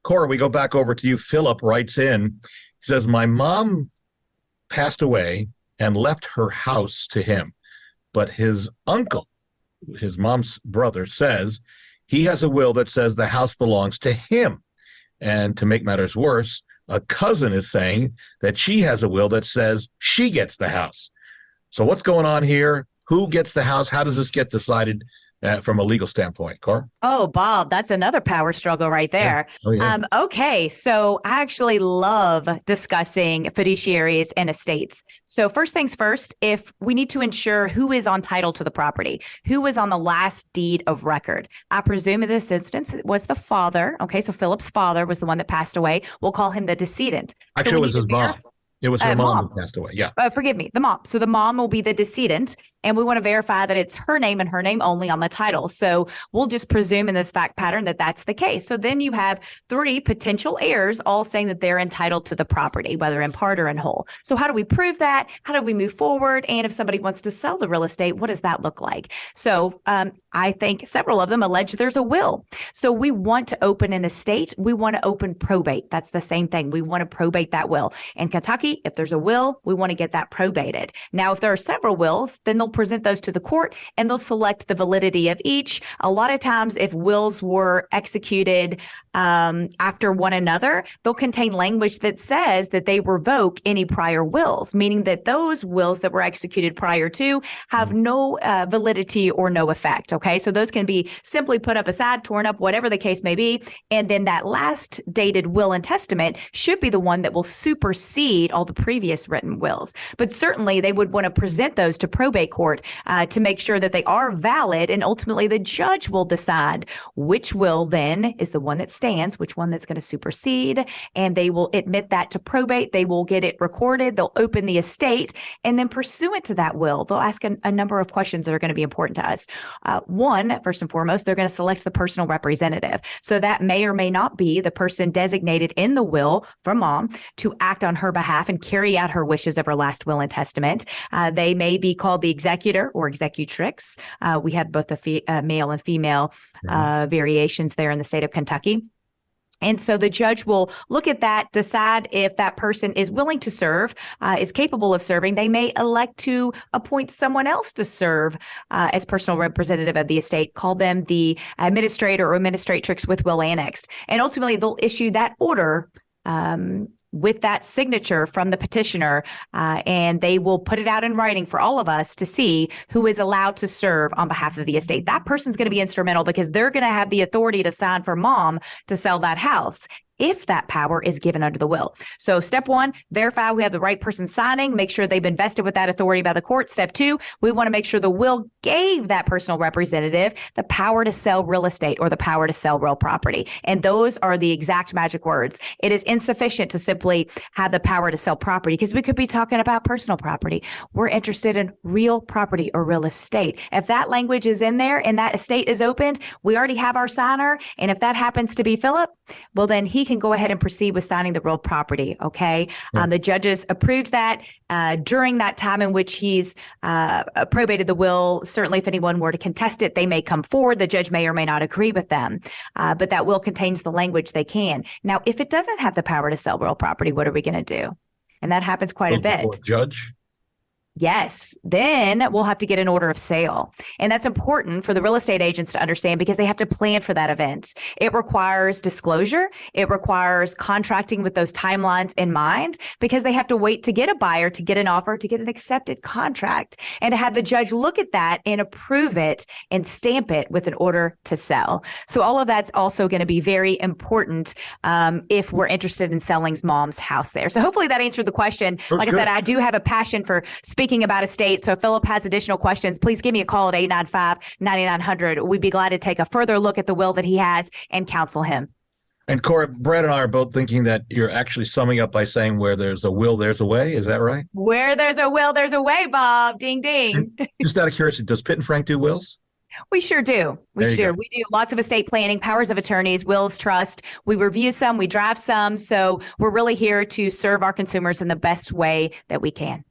Cora, we go back over to you. Philip writes in, he says, my mom passed away and left her house to him, but his uncle, his mom's brother, says he has a will that says the house belongs to him. And to make matters worse, a cousin is saying that she has a will that says she gets the house. So what's going on here? Who gets the house? How does this get decided from a legal standpoint, Cora? Oh, Bob, that's another power struggle right there. Yeah. Oh, yeah. Okay, so I actually love discussing fiduciaries and estates. So first things first, if we need to ensure who is on title to the property, who is on the last deed of record. I presume in this instance it was the father. Okay, so Philip's father was the one that passed away. We'll call him the decedent. Actually, So it was his mom. It was her mom who passed away. Yeah. Forgive me, the mom. So the mom will be the decedent, and we want to verify that it's her name and her name only on the title. So we'll just presume in this fact pattern that that's the case. So then you have 3 potential heirs all saying that they're entitled to the property, whether in part or in whole. So how do we prove that? How do we move forward? And if somebody wants to sell the real estate, what does that look like? So I think several of them allege there's a will. So we want to open an estate. We want to open probate. That's the same thing. We want to probate that will. In Kentucky, if there's a will, we want to get that probated. Now, if there are several wills, then they'll present those to the court and they'll select the validity of each. A lot of times, if wills were executed after one another, they'll contain language that says that they revoke any prior wills, meaning that those wills that were executed prior to have no validity or no effect. Okay, so those can be simply put up aside, torn up, whatever the case may be. And then that last dated will and testament should be the one that will supersede all the previous written wills. But certainly they would want to present those to probate court to make sure that they are valid. And ultimately the judge will decide which will then is the one that stands, which one that's going to supersede. And they will admit that to probate. They will get it recorded. They'll open the estate. And then pursuant to that will, they'll ask a number of questions that are going to be important to us. One, first and foremost, they're going to select the personal representative. So that may or may not be the person designated in the will from mom to act on her behalf and carry out her wishes of her last will and testament. They may be called the executor or executrix. We have both the male and female variations there in the state of Kentucky. And so the judge will look at that, decide if that person is willing to serve, is capable of serving. They may elect to appoint someone else to serve as personal representative of the estate, call them the administrator or administratrix with will annexed. And ultimately, they'll issue that order with that signature from the petitioner, and they will put it out in writing for all of us to see who is allowed to serve on behalf of the estate. That person's going to be instrumental because they're going to have the authority to sign for mom to sell that house if that power is given under the will. So step 1, verify we have the right person signing, make sure they've been vested with that authority by the court. Step 2, we want to make sure the will gave that personal representative the power to sell real estate or the power to sell real property. And those are the exact magic words. It is insufficient to simply have the power to sell property because we could be talking about personal property. We're interested in real property or real estate. If that language is in there and that estate is opened, we already have our signer. And if that happens to be Philip, well, then he can go ahead and proceed with signing the real property. Okay. The judges approved that during that time in which he's probated the will. Certainly, if anyone were to contest it, they may come forward. The judge may or may not agree with them, but that will contains the language they can. Now, if it doesn't have the power to sell real property, what are we going to do? And that happens quite a bit. Judge? Yes, then we'll have to get an order of sale. And that's important for the real estate agents to understand because they have to plan for that event. It requires disclosure. It requires contracting with those timelines in mind because they have to wait to get a buyer, to get an offer, to get an accepted contract, and to have the judge look at that and approve it and stamp it with an order to sell. So all of that's also going to be very important if we're interested in selling mom's house there. So hopefully that answered the question. Like I said, I do have a passion for speaking about estate. So if Philip has additional questions, please give me a call at 895-9900. We'd be glad to take a further look at the will that he has and counsel him. And Cora, Brad and I are both thinking that you're actually summing up by saying where there's a will, there's a way. Is that right? Where there's a will, there's a way, Bob. Ding, ding. Just out of curiosity, does Pitt and Frank do wills? We sure do. We do lots of estate planning, powers of attorneys, wills, trust. We review some, we draft some. So we're really here to serve our consumers in the best way that we can.